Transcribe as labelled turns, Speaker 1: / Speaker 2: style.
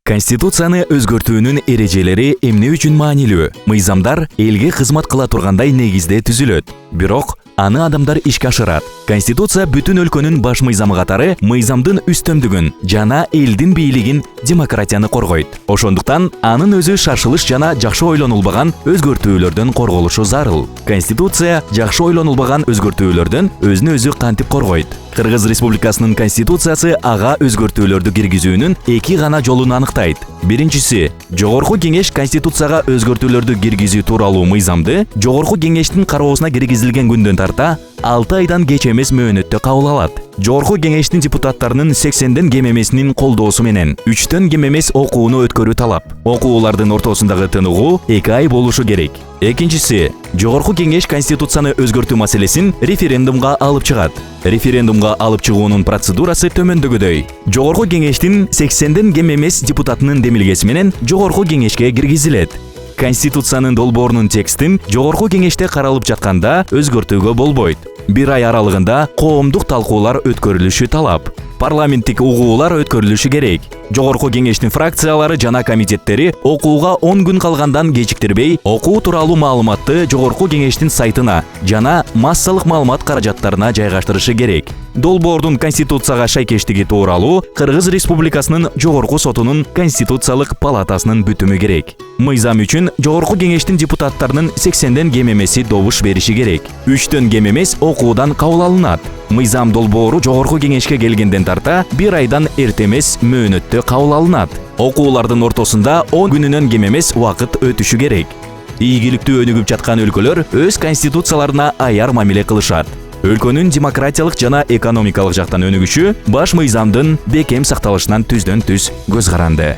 Speaker 1: Конституцияны өзгөртүүнүн эрежелери эмне үчүн маанилүү? Мыйзамдар элге кызмат кыла тургандай негизде түзүлөт. Бирок аны адамдар ишке ашырат. Конституция бүтүн өлкөнүн баш мыйзамы катары мыйзамдын үстөмдүгүн жана элдин бийлигин, демократияны коргойт. Ошондуктан анын өзү шашылыш жана жакшы ойлонулбаган өзгөртүүлөрдөн корголушу зарыл. Конституция жакшы ойлонулбаган өзгөртүүлөрдөн өзүн өзү кантип коргойт? Кыргыз Республикасынын Конституциясы ага өзгөртүүлөрдү киргизүүнүн эки гана жолун аныктайт. Биринчиси, Жогорку Кеңеш Конституцияга өзгөртүүлөрдү киргизүү тууралуу мыйзамды Жогорку Кеңештин кароосуна киргизилген күндөн тарта 6 айдан кеч эмес мөөнөттө кабыл алат. Жогорку Кеңештин депутаттарынын 80ден кем эмесинин колдоосу менен 3төн кем эмес окууну өткөрүү талап. Окуулардын ортосундагы тыныгуу 2 ай болушу керек. Экинчиси, Жогорку Кеңеш Конституцияны өзгөртүү маселесин референдумга алып чыгат. Референдумга алып чыгуунун процедурасы төмөндөгүдөй. Жогорку Кеңештин 80ден кем эмес депутатынын демилгеси менен Жогорку Кеңешке киргизилет. Конституциянын долбоорунун текстин Жогорку Кеңеште каралып жатканда өзгөртүүгө болбойт. 1 ай аралыгында коомдук талкуулар өткөрүлүшү талап. Парламенттик угуулар өткөрүлүшү керек. Жогорку Кеңештин фракциялары жана комитеттери окууга 10 күн калгандан кечиктирбей окуу тууралуу маалыматты Жогорку Кеңештин сайтына жана массалык маалымат каражаттарына жайгаштырышы керек. Долбоордун Конституцияга шайкештиги тууралуу Кыргыз Республикасынын Жогорку сотунун Конституциялык палатасынын бүтүмү керек. Мыйзам үчүн Жогорку Кеңештин депутаттарынын 80ден кем эмеси добуш бериши керек. 3төн кем эмес окуудан кабыл алынат. Мыйзам долбоору Жогорку Кеңешке келгенден тарта 1 айдан эрте эмес мөөнөттө кабыл алынат. Окуулардын ортосунда 10 күнүнөн кем эмес убакыт өтүшү керек. Ийгиликтүү өнүгүп жаткан өлкөлөр өз конституцияларына аяр мамиле кылышат. Өлкөнүн демократиялык жана экономикалык жактан өнүгүшү баш мыйзамдын бекем сакталышынан түздөн түз көз каранды.